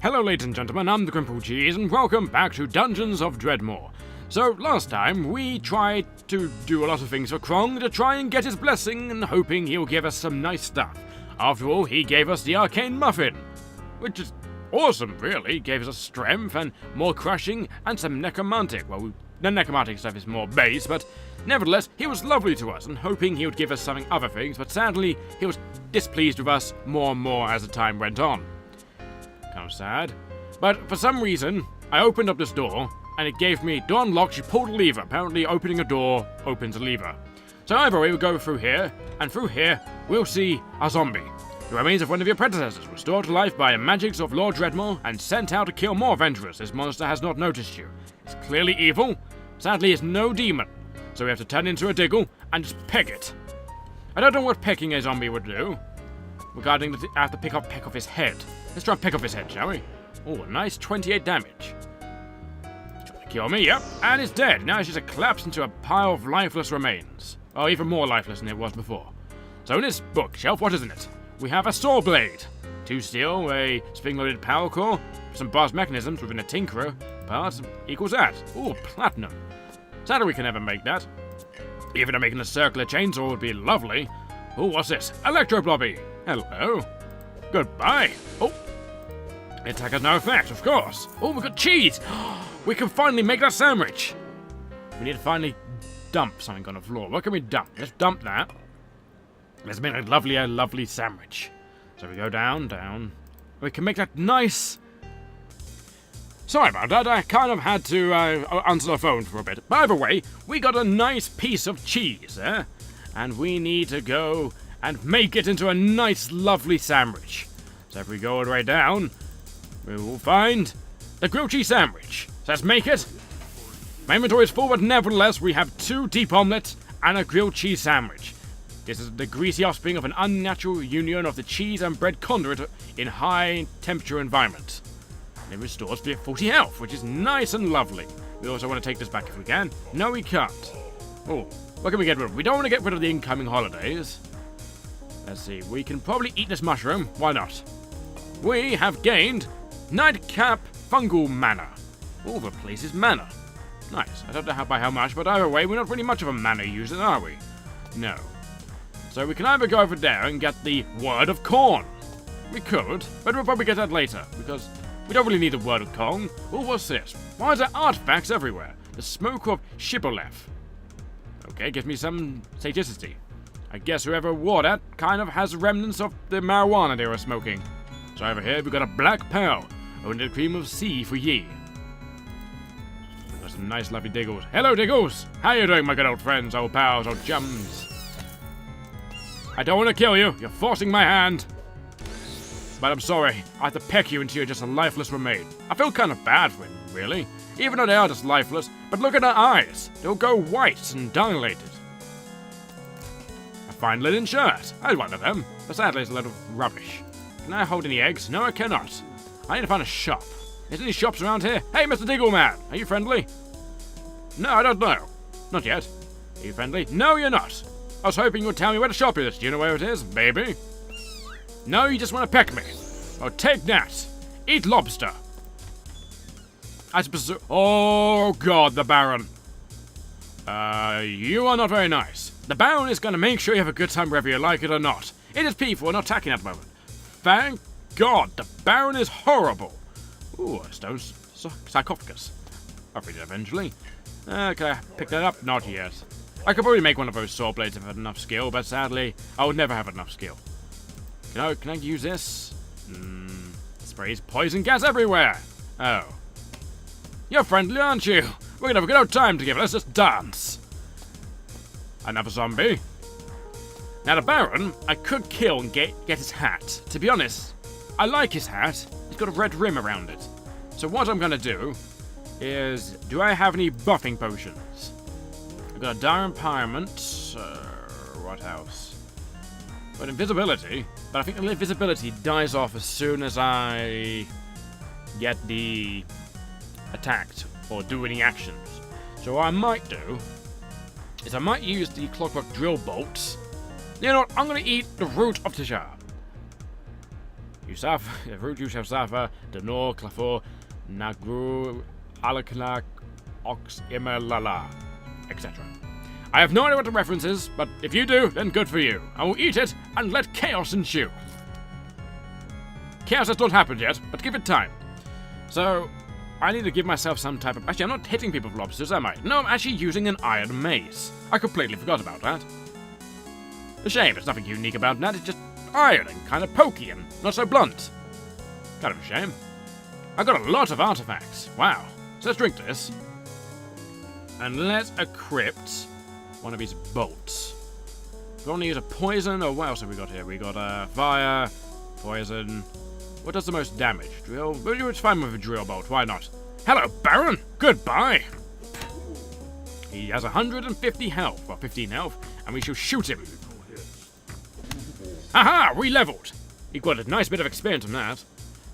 Hello ladies and gentlemen, I'm the GrimpaulCheese and welcome back to Dungeons of Dredmor. So last time we tried to do a lot of things for Krong to try and get his blessing and hoping he'll give us some nice stuff. After all, he gave us the arcane muffin, which is awesome really. He gave us strength and more crushing and some necromantic. Well, the necromantic stuff is more base, but nevertheless, he was lovely to us and hoping he would give us some other things, but sadly, he was displeased with us more and more as the time went on. Kind of sad. But for some reason, I opened up this door, and it gave me, door unlocked, you pulled a lever. Apparently opening a door opens a lever. So either way, we'll go through here, and through here, we'll see a zombie. The remains of one of your predecessors, restored to life by the magics of Lord Dredmor, and sent out to kill more adventurers. This monster has not noticed you. It's clearly evil. Sadly, it's no demon. So we have to turn into a diggle, and just peck it. I don't know what pecking a zombie would do. Regarding that, I have to peck off his head. Let's try and pick off his head, shall we? Oh, a nice 28 damage. Trying to kill me, yep. And it's dead. Now it's just collapsed into a pile of lifeless remains. Oh, even more lifeless than it was before. So in this bookshelf, what is in it? We have a saw blade, 2 steel, a spring-loaded power core, some brass mechanisms within a tinkerer. Parts equals that. Oh, platinum. Sadly, we can never make that. Even making a circular chainsaw would be lovely. Oh, what's this? Electro Blobby. Hello. Goodbye. Oh. Attack has no effect, of course. Oh, we've got cheese. We can finally make that sandwich. We need to finally dump something on the floor. What can we dump? Let's dump that. Let's make a lovely sandwich. So we go down. We can make that nice. Sorry about that. I kind of had to answer the phone for a bit. By the way, we got a nice piece of cheese, and we need to go and make it into a nice, lovely sandwich. So if we go all the way down, we will find the grilled cheese sandwich. So let's make it. My inventory is full, but nevertheless, we have 2 deep omelets and a grilled cheese sandwich. This is the greasy offspring of an unnatural union of the cheese and bread conduit in high temperature environment. And it restores 40 health, which is nice and lovely. We also want to take this back if we can. No, we can't. Oh, what can we get rid of? We don't want to get rid of the incoming holidays. Let's see, we can probably eat this mushroom. Why not? We have gained Nightcap Fungal Mana. Oh, the place is mana. Nice. I don't know by how much, but either way, we're not really much of a mana user, are we? No. So we can either go over there and get the Word of Corn. We could, but we'll probably get that later, because we don't really need the Word of Corn. Oh, what's this? Why is there artifacts everywhere? The Smoke of Shibboleth. Okay, gives me some sagacity. I guess whoever wore that kind of has remnants of the marijuana they were smoking. So over here we've got a black pearl, only the cream of sea for ye. We've got some nice lovely diggles. Hello diggles! How you doing my good old friends, old pals, old chums? I don't want to kill you, you're forcing my hand. But I'm sorry, I have to peck you until you're just a lifeless remain. I feel kind of bad for him, really. Even though they are just lifeless, but look at their eyes. They'll go white and dilated. Fine linen shirt. I had one of them, but sadly it's a lot of rubbish. Can I hold any eggs? No, I cannot. I need to find a shop. Is there any shops around here? Hey, Mr. Diggleman, are you friendly? No, I don't know. Not yet. Are you friendly? No, you're not. I was hoping you would tell me where the shop is. Do you know where it is, baby? No, you just want to peck me. Oh, take that. Eat lobster. I suppose. Oh, God, the Baron. You are not very nice. The Baron is going to make sure you have a good time whether you like it or not. It is people are not attacking at the moment. Thank God, the Baron is horrible. Ooh, a stone sarcophagus. I'll read it eventually. Can I pick that up? Not yet. I could probably make one of those saw blades if I had enough skill, but sadly, I would never have enough skill. Can I use this? Sprays poison gas everywhere. Oh. You're friendly, aren't you? We're gonna have a good old time together. Let's just dance. Another zombie. Now the Baron, I could kill and get his hat. To be honest, I like his hat. It's got a red rim around it. So what I'm gonna do is, do I have any buffing potions? I've got a dire empowerment. What else? But invisibility. But I think the invisibility dies off as soon as I get the attacked or do any actions. So what I might do is I might use the clockwork drill bolts. You know what? I'm going to eat the root of Tishar. You suffer, the root you shall suffer, Dredmor, Clafor, Nagru, Alaklak, Ox, Imelala, etc. I have no idea what the reference is, but if you do, then good for you. I will eat it and let chaos ensue. Chaos has not happened yet, but give it time. So, I need to give myself some type of... Actually, I'm not hitting people with lobsters, am I? No, I'm actually using an iron mace. I completely forgot about that. A shame, there's nothing unique about that, it's just iron and kind of pokey and not so blunt. Kind of a shame. I got a lot of artifacts. Wow. So let's drink this. And let's equip one of these bolts. We only use a poison, or what else have we got here? We got fire, poison. What does the most damage? Drill? It's fine with a drill bolt, why not? Hello, Baron! Goodbye! He has 150 health, or 15 health, and we shall shoot him. Aha! We leveled! He got a nice bit of experience on that.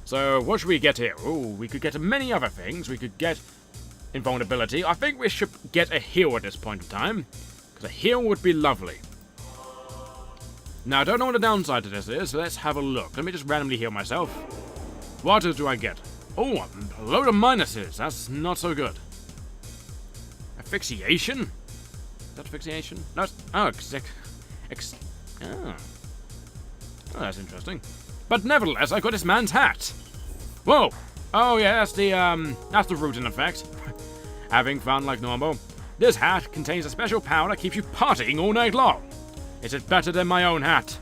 So, what should we get here? Ooh, we could get many other things. We could get invulnerability. I think we should get a heal at this point in time, because a heal would be lovely. Now, I don't know what the downside to this is, so let's have a look. Let me just randomly heal myself. What do I get? Oh, a load of minuses. That's not so good. Asphyxiation? Is that asphyxiation? No, it's... Oh, oh, that's interesting. But nevertheless, I got this man's hat. Whoa! Oh yeah, that's the root in effect. Having fun like normal. This hat contains a special power that keeps you partying all night long. Is it better than my own hat?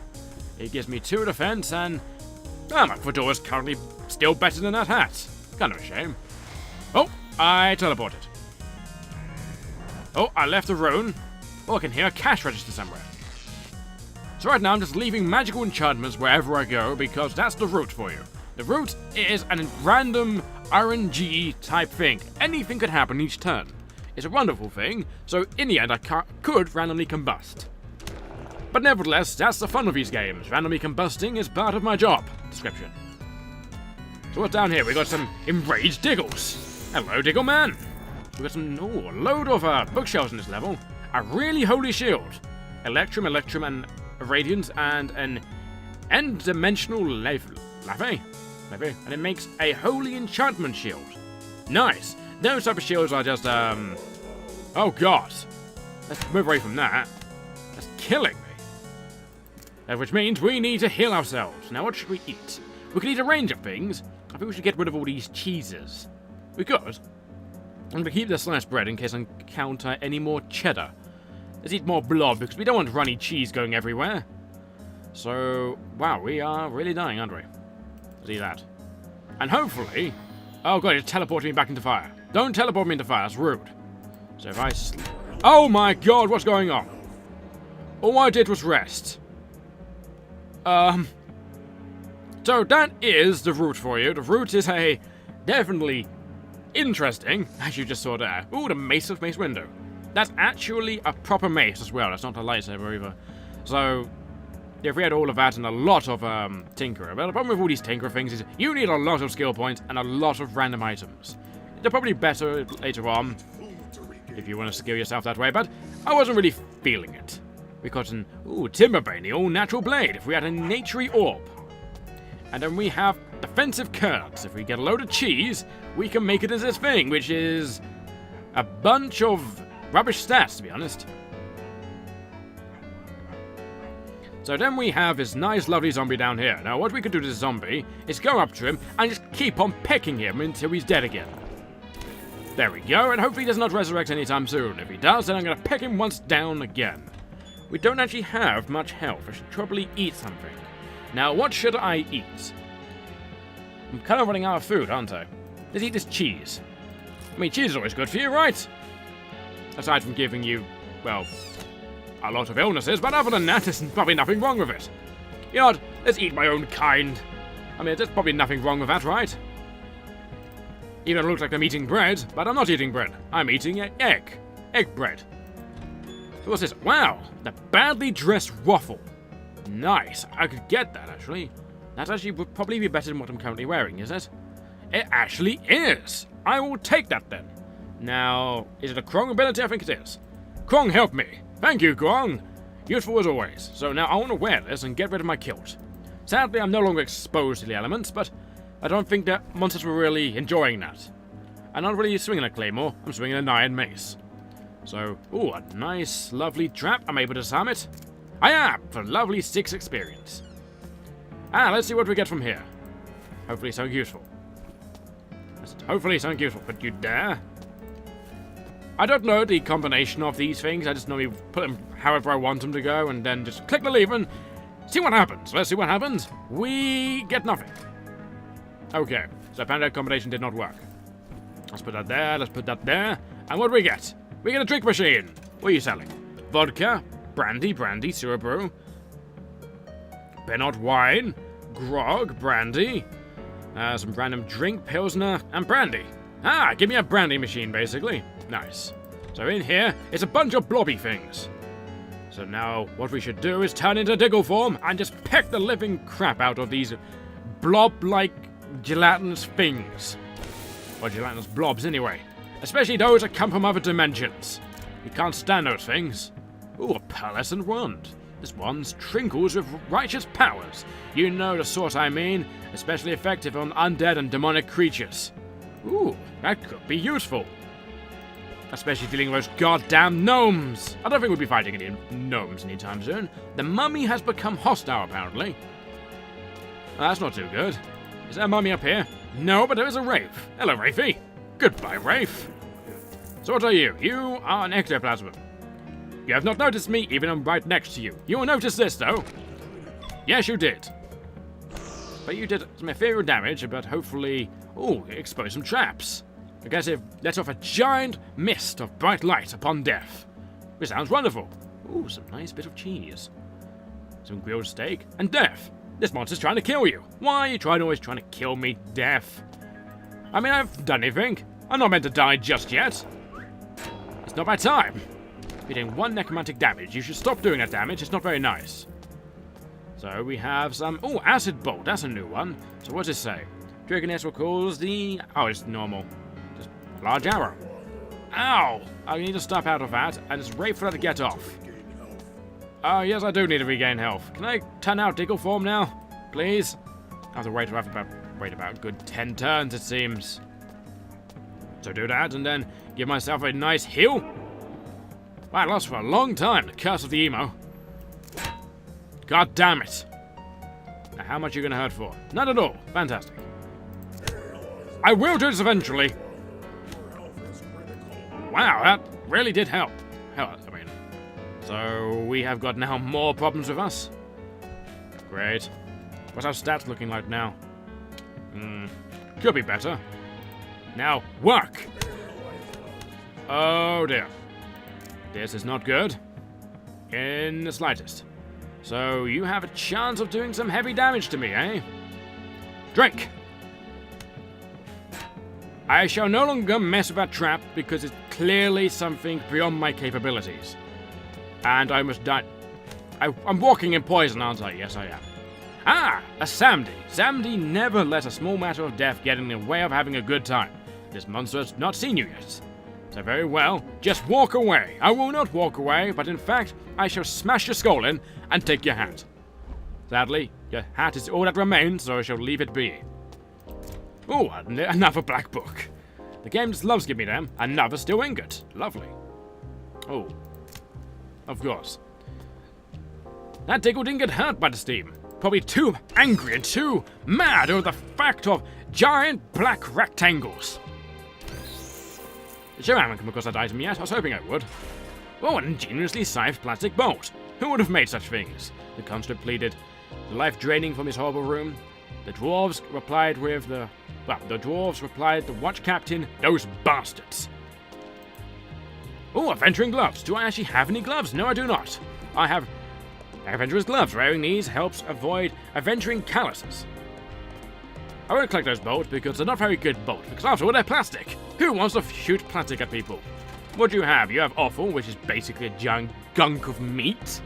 It gives me 2 defense and... my fedora is currently still better than that hat. Kind of a shame. Oh, I teleported. Oh, I left a rune. Oh, I can hear a cash register somewhere. So right now I'm just leaving magical enchantments wherever I go because that's the root for you. The root is a random RNG type thing. Anything could happen each turn. It's a wonderful thing, so in the end I could randomly combust. But nevertheless, that's the fun of these games. Randomly combusting is part of my job description. So what's down here? We got some enraged Diggles. Hello, Diggle Man. We got some a load of bookshelves in this level. A really holy shield. Electrum, and Radiance, and an end-dimensional levy. And it makes a holy enchantment shield. Nice. Those type of shields are just oh god. Let's move away from that. That's killing me. Which means we need to heal ourselves. Now, what should we eat? We could eat a range of things. I think we should get rid of all these cheeses. We could. I'm going to keep the sliced bread in case I encounter any more cheddar. Let's eat more blob because we don't want runny cheese going everywhere. So, wow, we are really dying, aren't we? Let's eat that. And hopefully... Oh god, it's teleporting me back into fire. Don't teleport me into fire, that's rude. So if I... Oh my god, what's going on? All I did was rest. So that is the root for you. The root is a definitely interesting, as you just saw there. Ooh, the Mace of Mace Window. That's actually a proper mace as well. That's not a lightsaber either. So, if we had all of that and a lot of tinkerer. But the problem with all these tinkerer things is you need a lot of skill points and a lot of random items. They're probably better later on if you want to skill yourself that way, but I wasn't really feeling it. We got an, Timberbane, the all-natural blade, if we had a naturey orb. And then we have defensive curds. If we get a load of cheese, we can make it as this thing, which is a bunch of rubbish stats, to be honest. So then we have this nice, lovely zombie down here. Now, what we could do to this zombie is go up to him and just keep on pecking him until he's dead again. There we go, and hopefully he does not resurrect anytime soon. If he does, then I'm going to peck him once down again. We don't actually have much health. I should probably eat something. Now, what should I eat? I'm kind of running out of food, aren't I? Let's eat this cheese. I mean, cheese is always good for you, right? Aside from giving you, well, a lot of illnesses, but other than that, there's probably nothing wrong with it. You know what? Let's eat my own kind. I mean, there's probably nothing wrong with that, right? Even though it looks like I'm eating bread, but I'm not eating bread. I'm eating egg. Egg bread. So what's this? Wow! The Badly Dressed Waffle. Nice. I could get that, actually. That actually would probably be better than what I'm currently wearing, is it? It actually is! I will take that, then. Now, is it a Krong ability? I think it is. Krong, help me! Thank you, Krong! Useful as always. So now I want to wear this and get rid of my kilt. Sadly, I'm no longer exposed to the elements, but I don't think that monsters were really enjoying that. I'm not really swinging a claymore, I'm swinging an iron mace. So, ooh, a nice, lovely trap. I'm able to disarm it. I am, for lovely 6 experience. Let's see what we get from here. Hopefully something useful. Hopefully something useful. But you dare? I don't know the combination of these things. I just know you put them however I want them to go, and then just click the lever and see what happens. Let's see what happens. We get nothing. Okay, so apparently that combination did not work. Let's put that there, let's put that there. And what do we get? We get a drink machine. What are you selling? Vodka, brandy, syrup brew, Bernard wine, grog, brandy, some random drink, pilsner, and brandy. Give me a brandy machine, basically. Nice. So in here, it's a bunch of blobby things. So now, what we should do is turn into Diggle form and just peck the living crap out of these blob-like gelatinous things. Or gelatinous blobs, anyway. Especially those that come from other dimensions. You can't stand those things. Ooh, a pearlescent wand. This wand trinkles with righteous powers. You know the sort I mean. Especially effective on undead and demonic creatures. Ooh, that could be useful. Especially dealing with those goddamn gnomes. I don't think we'll be fighting any gnomes anytime soon. The mummy has become hostile, apparently. That's not too good. Is there a mummy up here? No, but there is a Wraith. Hello, Wraithie. Goodbye, Wraith. So what are you? You are an ectoplasm. You have not noticed me, even I'm right next to you. You will notice this, though. Yes, you did. But you did some ethereal damage, but hopefully... Ooh, expose some traps. I guess it lets off a giant mist of bright light upon death. This sounds wonderful. Ooh, some nice bit of cheese. Some grilled steak, and death. This monster's trying to kill you. Why are you always trying to kill me, Death? I mean, I've done anything. I'm not meant to die just yet. It's not my time. You're doing 1 necromantic damage. You should stop doing that damage. It's not very nice. So we have some... Oh, acid bolt. That's a new one. So what does it say? Dragoness will cause the... Oh, it's normal. Just large arrow. Ow! I need to stop out of that, and just wait for that to get off. Oh, yes, I do need to regain health. Can I turn out Diggle form now? Please? I have to wait about a good 10 turns, it seems. So do that, and then give myself a nice heal. Wow, I lost for a long time, the curse of the emo. God damn it. Now, how much are you going to hurt for? None at all. Fantastic. I will do this eventually. Wow, that really did help. So we have got now more problems with us. Great. What's our stats looking like now? Could be better. Now, work! Oh dear. This is not good. In the slightest. So you have a chance of doing some heavy damage to me, eh? Drink! I shall no longer mess with that trap because it's clearly something beyond my capabilities. And I must die. I'm walking in poison, aren't I? Yes, I am. A Samdi. Samdi never let a small matter of death get in the way of having a good time. This monster has not seen you yet. So very well, just walk away. I will not walk away, but in fact, I shall smash your skull in and take your hat. Sadly, your hat is all that remains, so I shall leave it be. Oh, another black book. The game just loves giving me them. Another steel ingot. Lovely. Oh. Of course. That Diggle didn't get hurt by the steam. Probably too angry and too mad over the fact of giant black rectangles. Sure, I haven't come across that item yet. I was hoping I would. Oh, an ingeniously sized plastic bolt. Who would have made such things? The conscript pleaded, the life draining from his horrible room. The dwarves replied with the watch captain, those bastards. Oh, adventuring gloves. Do I actually have any gloves? No, I do not. I have adventurer's gloves. Wearing these helps avoid adventuring calluses. I won't collect those bolts because they're not very good bolts, because after all, they're plastic. Who wants to shoot plastic at people? What do you have? You have offal, which is basically a giant gunk of meat.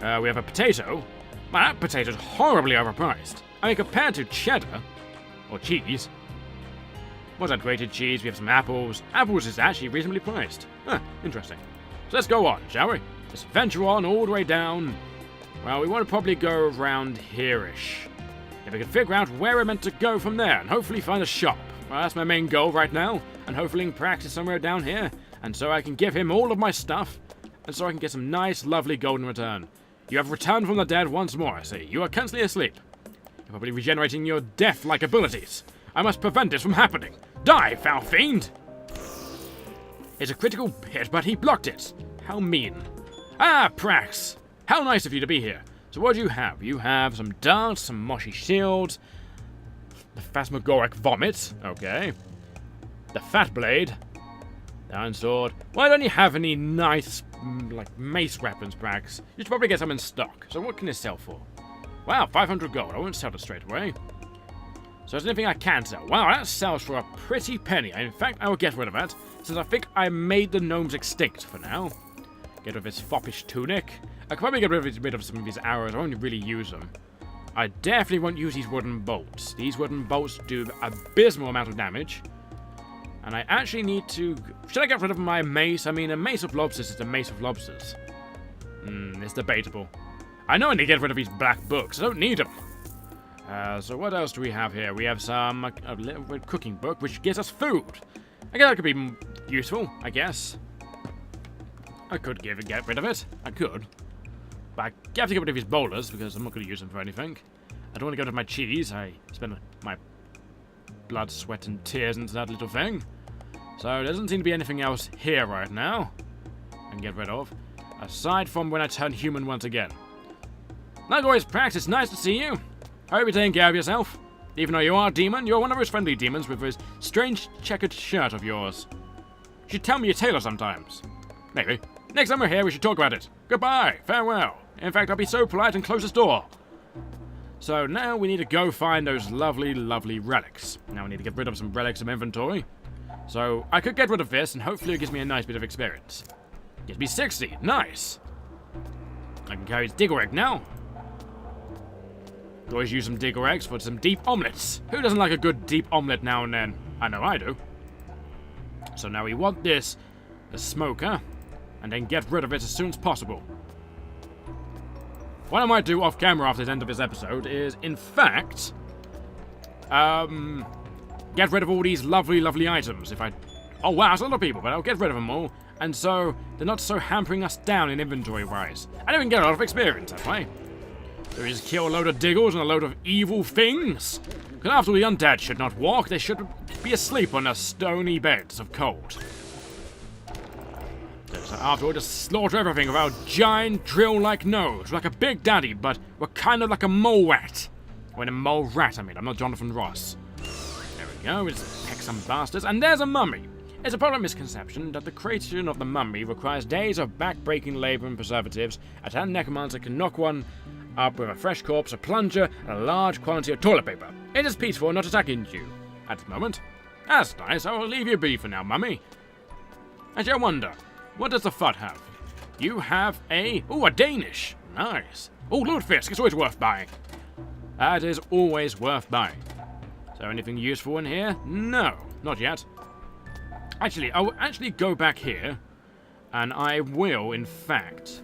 We have a potato. Well, that potato's horribly overpriced. I mean, compared to cheddar, or cheese. What's that grated cheese? We have some apples. Apples is actually reasonably priced. Interesting. So let's go on, shall we? Let's venture on all the way down. Well, we want to probably go around here-ish. If we can figure out where we're meant to go from there, and hopefully find a shop. Well, that's my main goal right now, and hopefully practice somewhere down here, and so I can give him all of my stuff, and so I can get some nice, lovely gold in return. You have returned from the dead once more, I see. You are constantly asleep. You're probably regenerating your death-like abilities. I must prevent this from happening. Die, foul fiend! It's a critical hit, but he blocked it. How mean. Ah, Prax! How nice of you to be here. So what do you have? You have some darts, some moshy shields, the phasmagoric vomit, okay. The fat blade, the iron sword. Why don't you have any nice, like, mace weapons, Prax? You should probably get some in stock. So what can this sell for? Wow, 500 gold. I won't sell it straight away. So there's anything I can sell. Wow, that sells for a pretty penny. In fact, I will get rid of that, since I think I made the gnomes extinct for now. Get rid of his foppish tunic. I could probably get rid of some of his arrows. I won't really use them. I definitely won't use these wooden bolts. These wooden bolts do abysmal amount of damage. And I actually need to... Should I get rid of my mace? I mean, a mace of lobsters is a mace of lobsters. It's debatable. I know I need to get rid of these black books. I don't need them. So what else do we have here? We have some a little cooking book, which gives us food. I guess that could be useful, I guess. I could get rid of it. I could. But I have to get rid of his bowlers, because I'm not going to use them for anything. I don't want to get rid of my cheese. I spent my blood, sweat, and tears into that little thing. So there doesn't seem to be anything else here right now I can get rid of, aside from when I turn human once again. Like always, Prax, it's nice to see you. I hope you're taking care of yourself. Even though you are a demon, you're one of those friendly demons with this strange checkered shirt of yours. You should tell me your tailor sometimes. Maybe. Next time we're here, we should talk about it. Goodbye. Farewell. In fact, I'll be so polite and close this door. So now we need to go find those lovely, lovely relics. Now we need to get rid of some relics from inventory. So I could get rid of this, and hopefully it gives me a nice bit of experience. Gives me 60. Nice. I can carry his digger egg now. Always use some digger eggs for some deep omelets. Who doesn't like a good deep omelet now and then? I know I do. So now we want this, the smoker, and then get rid of it as soon as possible. What I might do off camera after the end of this episode is, in fact, get rid of all these lovely, lovely items. Oh wow, it's a lot of people, but I'll get rid of them all, and so they're not so hampering us down in inventory-wise. I don't even get a lot of experience that way. So we just kill a load of diggles and a load of evil things. Because after all, the undead should not walk, they should be asleep on their stony beds of cold. So after all, just slaughter everything with our giant drill-like nose. We're like a big daddy, but we're kind of like a mole rat. When a mole rat, I mean. I'm not Jonathan Ross. There we go. We just peck some bastards. And there's a mummy. It's a popular misconception that the creation of the mummy requires days of back-breaking labor and preservatives. A tanned necromancer can knock one up with a fresh corpse, a plunger, and a large quantity of toilet paper. It is peaceful, not attacking you at the moment. That's nice. I will leave you be for now, mummy. And I wonder, what does the FUD have? You have a Danish. Nice. Oh, Lutefisk. It's always worth buying. That is always worth buying. So anything useful in here? No, not yet. Actually, I will actually go back here, and I will, in fact,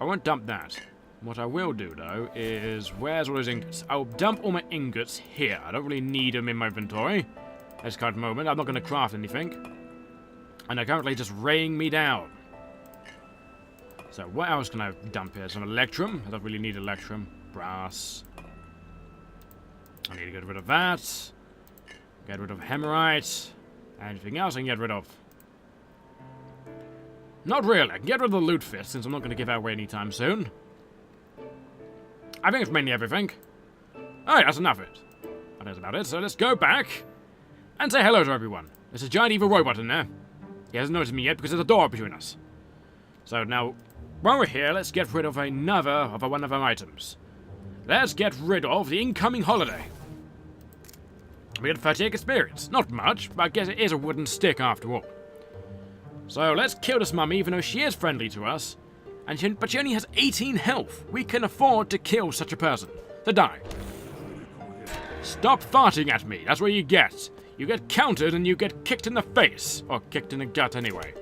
I won't dump that. What I will do, though, is, where's all those ingots? I'll dump all my ingots here. I don't really need them in my inventory at this current moment. I'm not going to craft anything. And they're currently just weighing me down. So what else can I dump here? Some electrum. I don't really need electrum. Brass. I need to get rid of that. Get rid of hemorite. Anything else I can get rid of? Not really. I can get rid of the loot fist, since I'm not going to give that away anytime soon. I think it's mainly everything. Alright, that's enough of it. That is about it. So let's go back and say hello to everyone. There's a giant evil robot in there. He hasn't noticed me yet because there's a door between us. So now, while we're here, let's get rid of another of one of our items. Let's get rid of the incoming holiday. We get 38 experience. Not much, but I guess it is a wooden stick after all. So let's kill this mummy, even though she is friendly to us. But she only has 18 health. We can afford to kill such a person. To die. Stop farting at me. That's what you get. You get countered and you get kicked in the face. Or kicked in the gut anyway.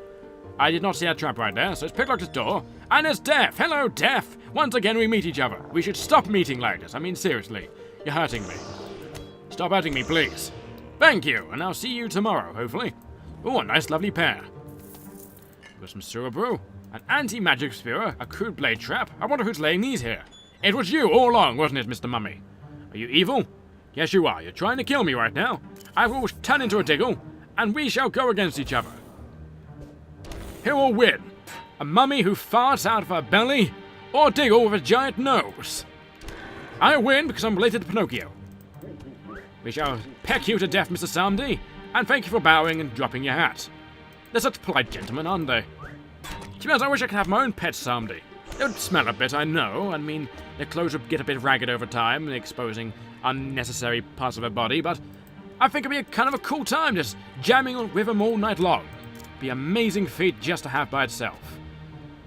I did not see that trap right there, so let's picklock this door. And it's Death! Hello, Death! Once again we meet each other. We should stop meeting like this. I mean, seriously. You're hurting me. Stop hurting me, please. Thank you, and I'll see you tomorrow, hopefully. Oh, a nice lovely pair. Got some sewer brew, an anti-magic spear, a crude blade trap. I wonder who's laying these here. It was you all along, wasn't it, Mr. Mummy? Are you evil? Yes, you are. You're trying to kill me right now. I will turn into a Diggle, and we shall go against each other. Who will win? A mummy who farts out of her belly, or Diggle with a giant nose? I win because I'm related to Pinocchio. We shall peck you to death, Mr. Samdi, and thank you for bowing and dropping your hat. They're such polite gentlemen, aren't they? To be honest, I wish I could have my own pet Samdi. They would smell a bit, I know. I mean, their clothes would get a bit ragged over time, exposing unnecessary parts of their body, but I think it'd be a kind of a cool time just jamming with them all night long. Be an amazing feat just to have by itself.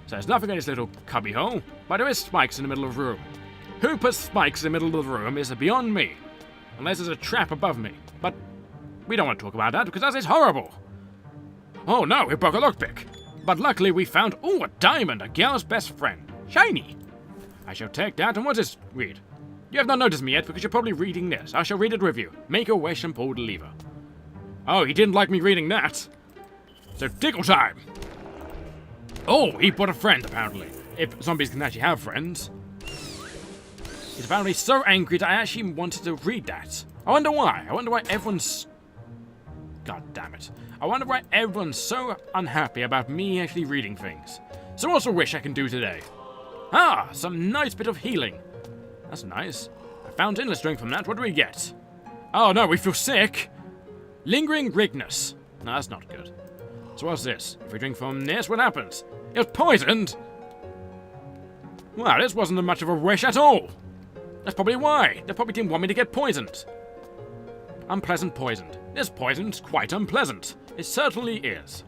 So there's nothing in this little cubbyhole, but there is spikes in the middle of the room. Who puts spikes in the middle of the room is beyond me. Unless there's a trap above me. But we don't want to talk about that because that is horrible. Oh no, we broke a lockpick. But luckily we found, a diamond, a girl's best friend. Shiny. I shall take that, and what does it read? You have not noticed me yet because you're probably reading this. I shall read it with you. Make a wish and pull the lever. Oh, he didn't like me reading that. So Diggle time. Oh, he brought a friend, apparently. If zombies can actually have friends. He's apparently so angry that I actually wanted to read that. I wonder why. I wonder why everyone's... God damn it. I wonder why everyone's so unhappy about me actually reading things. So what's a wish I can do today? Ah, some nice bit of healing. That's nice. I found endless strength from that. What do we get? Oh no, we feel sick. Lingering Rigness. No, that's not good. So what's this? If we drink from this, what happens? It's poisoned! Well, this wasn't much of a wish at all. That's probably why. They probably didn't want me to get poisoned. Unpleasant poisoned. This poison's quite unpleasant. It certainly is.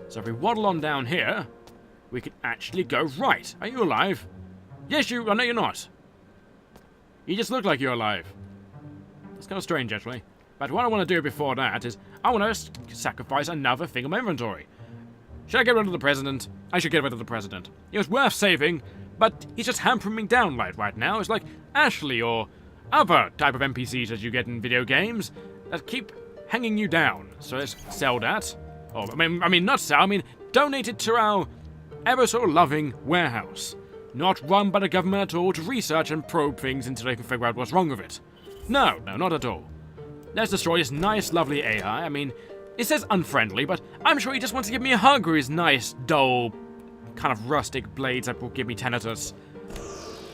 So if we waddle on down here, we can actually go right. Are you alive? Yes, you... Oh, no, you're not. You just look like you're alive. It's kind of strange, actually. But what I want to do before that is I want to sacrifice another thing in my inventory. Should I get rid of the president? I should get rid of the president. He was worth saving, but he's just hampering me down right now. It's like Ashley or other type of NPCs that you get in video games that keep hanging you down. So let's sell that. Oh, I mean not sell, I mean donate it to our ever so loving warehouse. Not run by the government at all to research and probe things until they can figure out what's wrong with it. No, not at all. Let's destroy this nice, lovely AI. I mean, it says unfriendly, but I'm sure he just wants to give me a hug with his nice, dull, kind of rustic blades that will give me tinnitus.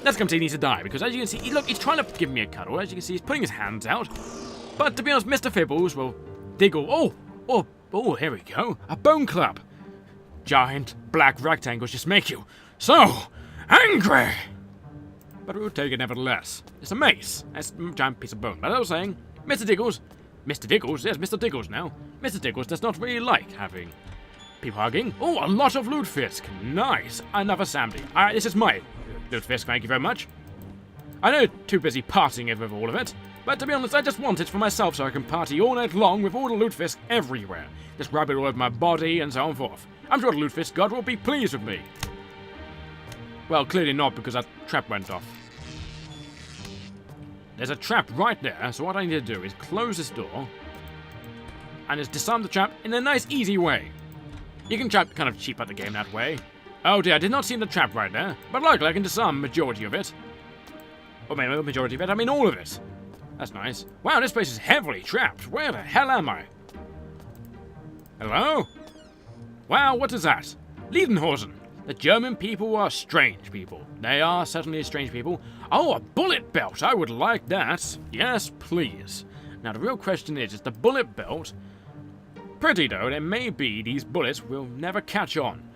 Let's come see he needs to die, because as you can see, look, he's trying to give me a cuddle. As you can see, he's putting his hands out. But to be honest, Mr. Fibbles will Diggle. Oh, here we go. A bone club. Giant black rectangles just make you so angry. But we'll take it nevertheless. It's a mace. It's a giant piece of bone. But I was saying, Mr. Diggles, yes, Mr. Diggles now. Mr. Diggles does not really like having people hugging. Oh, a lot of loot fisk. Nice. Another Samdi. Alright, this is my loot fisk, thank you very much. I know you're too busy partying with all of it, but to be honest, I just want it for myself so I can party all night long with all the loot fisk everywhere. Just rub it all over my body and so on and forth. I'm sure the loot fisk god will be pleased with me. Well, clearly not, because that trap went off. There's a trap right there, so what I need to do is close this door and just disarm the trap in a nice, easy way. You can try kind of cheap at the game that way. Oh dear, I did not see the trap right there, but luckily I can disarm the majority of it. Or maybe the majority of it, I mean all of it. That's nice. Wow, this place is heavily trapped. Where the hell am I? Hello? Wow, what is that? Liedenhausen. The German people are strange people. They are certainly strange people. Oh, a bullet belt. I would like that. Yes, please. Now, the real question is the bullet belt pretty, though? There may be these bullets will never catch on.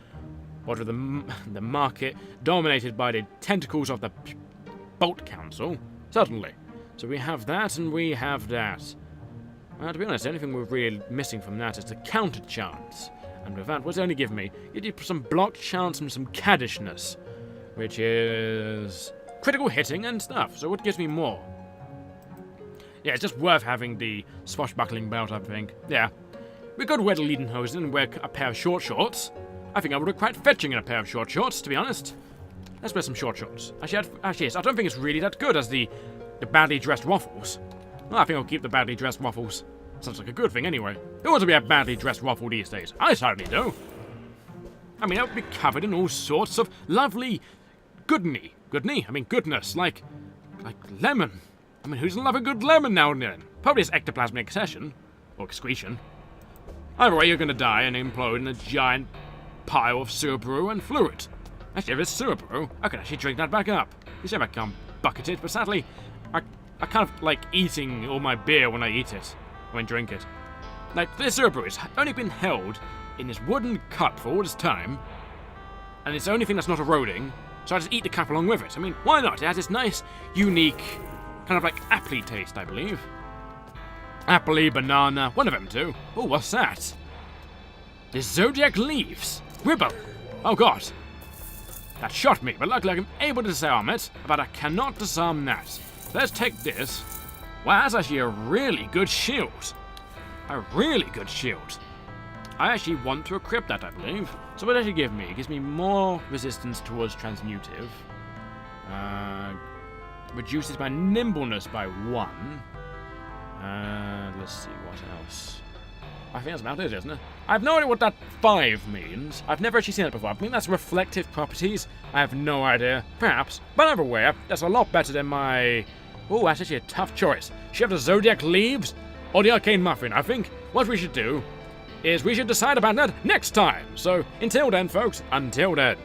What with the market dominated by the tentacles of the Bolt Council? Certainly. So we have that and we have that. To be honest, the only thing we're really missing from that is the counter chance. And with that, what's it only give me? You do some block chance and some caddishness, which is critical hitting and stuff. So what gives me more? Yeah, it's just worth having the swashbuckling belt, I think. Yeah. We could wear the Liedenhosen and wear a pair of short shorts. I think I would look quite fetching in a pair of short shorts, to be honest. Let's wear some short shorts. Actually, yes, I don't think it's really that good as the badly dressed waffles. Well, I think I'll keep the badly dressed waffles. Sounds like a good thing anyway. Who wants to be a badly dressed waffle these days? I certainly do. I mean, I would be covered in all sorts of lovely goodness, like lemon. I mean, who doesn't love a good lemon now and then? Probably it's ectoplasmic accession, or excretion. Either way, you're gonna die and implode in a giant pile of Subaru and fluid. Actually, if it's Subaru, I could actually drink that back up. You say I can't bucket it, but sadly, I kind of like eating all my beer when I eat it, when I drink it. Like, this Subaru has only been held in this wooden cup for all this time, and it's the only thing that's not eroding, so I just eat the cup along with it. I mean, why not? It has this nice, unique, kind of like appley taste, I believe. Appley, banana, one of them two. Oh, what's that? The Zodiac Leaves. Ribble. Oh god. That shot me, but luckily I'm able to disarm it, but I cannot disarm that. Let's take this. Wow, that's actually a really good shield. A really good shield. I actually want to equip that, I believe. So what does it give me? It gives me more resistance towards transmutive. Reduces my nimbleness by 1. Let's see, what else? I think that's about it, isn't it? I have no idea what that 5 means. I've never actually seen it before. I think that's reflective properties. I have no idea. Perhaps. But either way, that's a lot better than my... Oh, that's actually a tough choice. Should I have the Zodiac Leaves or the Arcane Muffin? I think what we should do is we should decide about that next time. So, until then, folks, until then.